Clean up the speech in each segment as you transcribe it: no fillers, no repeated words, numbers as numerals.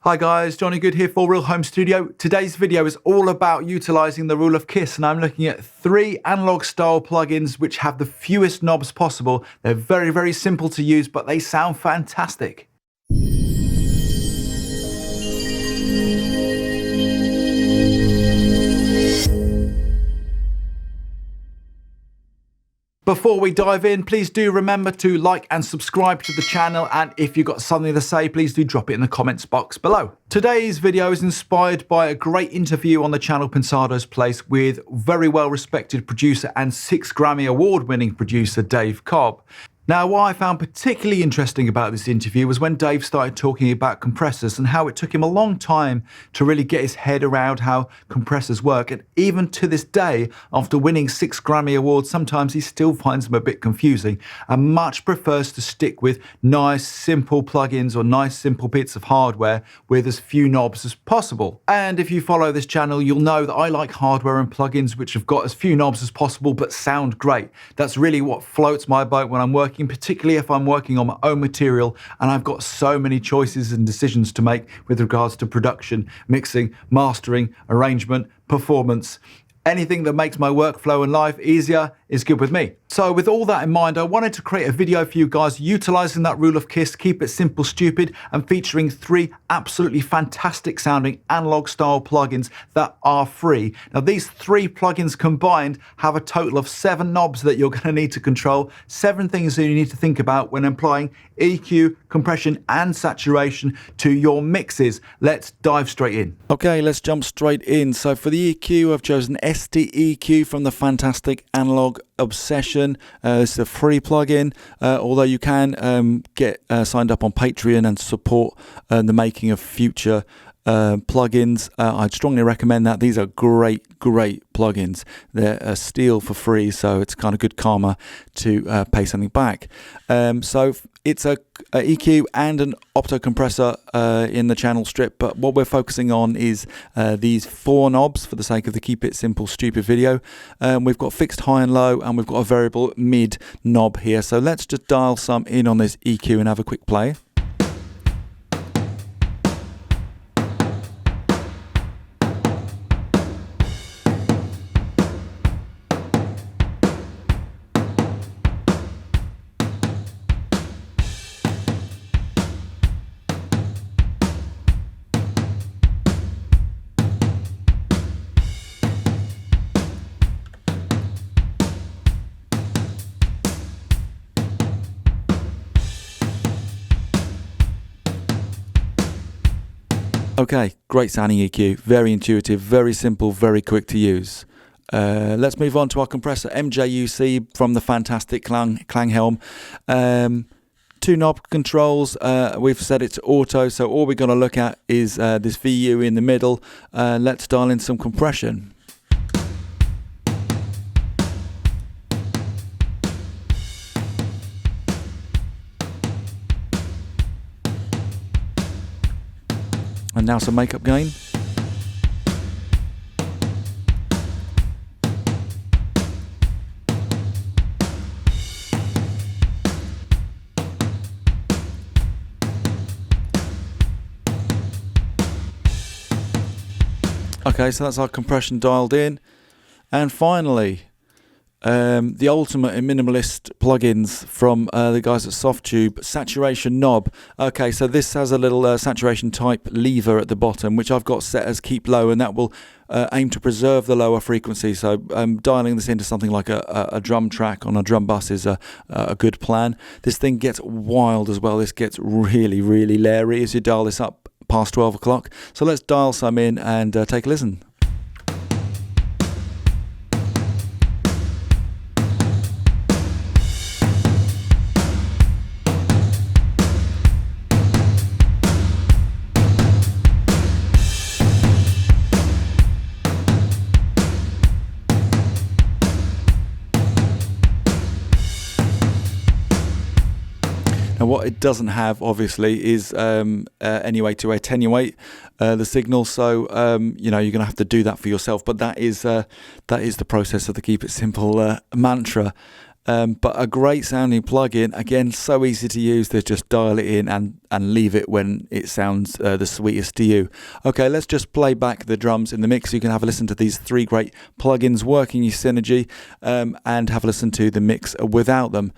Hi guys, Johnny Good here for Real Home Studio. Today's video is all about utilizing the rule of KISS, and I'm looking at 3 analog style plugins which have the fewest knobs possible. They're very simple to use, but they sound fantastic. Before we dive in, please do remember to like and subscribe to the channel, and if you've got something to say, please do drop it in the comments box below. Today's video is inspired by a great interview on the channel Pensado's Place with very well respected producer and 6 Grammy award winning producer Dave Cobb. Now, what I found particularly interesting about this interview was when Dave started talking about compressors and how it took him a long time to really get his head around how compressors work. And even to this day, after winning 6 Grammy Awards, sometimes he still finds them a bit confusing and much prefers to stick with nice, simple plugins or nice, simple bits of hardware with as few knobs as possible. And if you follow this channel, you'll know that I like hardware and plugins which have got as few knobs as possible but sound great. That's really what floats my boat when I'm working, particularly if I'm working on my own material and I've got so many choices and decisions to make with regards to production, mixing, mastering, arrangement, performance. Anything that makes my workflow and life easier is good with me. So with all that in mind, I wanted to create a video for you guys utilizing that rule of KISS, keep it simple, stupid, and featuring 3 absolutely fantastic sounding analog style plugins that are free. Now these 3 plugins combined have a total of 7 knobs that you're going to need to control, 7 things that you need to think about when applying EQ, compression and saturation to your mixes. Let's dive straight in. Okay, let's jump straight in. So for the EQ, I've chosen ST EQ from the fantastic Analog Obsession. This is a free plugin, although you can get signed up on Patreon and support the making of future plugins. I'd strongly recommend that. These are great plugins. They're a steal for free, so it's kind of good karma to pay something back. So it's a EQ and an opto compressor in the channel strip, but what we're focusing on is these 4 knobs for the sake of the keep it simple stupid video. We've got fixed high and low, and we've got a variable mid knob here. So let's just dial some in on this EQ and have a quick play. Okay, great sounding EQ, very intuitive, very simple, very quick to use. Let's move on to our compressor Mjuc from the fantastic Klanghelm. 2 knob controls. We've set it to auto, so all we're going to look at is this VU in the middle. Let's dial in some compression. And now some makeup gain. Okay, so that's our compression dialed in. And finally, the ultimate in minimalist plugins from the guys at Softtube, saturation knob. Okay, so this has a little saturation type lever at the bottom, which I've got set as keep low, and that will aim to preserve the lower frequency. So dialing this into something like a drum track on a drum bus is a good plan. This thing gets wild as well. This gets really leery as you dial this up past 12 o'clock. So let's dial some in and take a listen. Now what it doesn't have obviously is any way to attenuate the signal, so you know, you're going to have to do that for yourself, but that is the process of the keep it simple mantra. but a great sounding plugin. Again, so easy to use. They just dial it in and leave it when it sounds the sweetest to you. Okay, let's just play back the drums in the mix so you can have a listen to these 3 great plugins working your Synergy, and have a listen to the mix without them.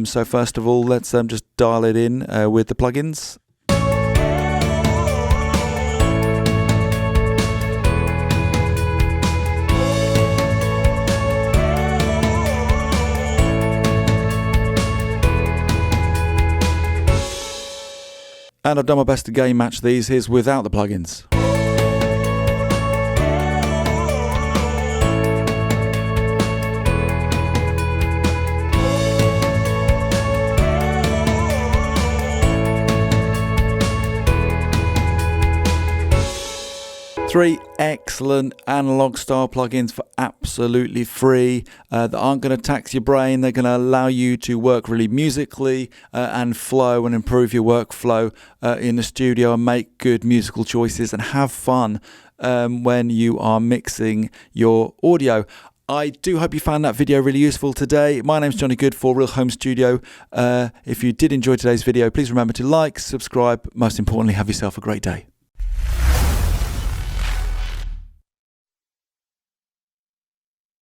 So first of all, let's just dial it in with the plugins. And I've done my best to game match these. Here's without the plugins. 3 excellent analog style plugins for absolutely free that aren't going to tax your brain. They're going to allow you to work really musically and flow and improve your workflow in the studio and make good musical choices and have fun when you are mixing your audio. I do hope you found that video really useful today. My name's Johnny Good for Real Home Studio. If you did enjoy today's video, please remember to like, subscribe, most importantly, have yourself a great day.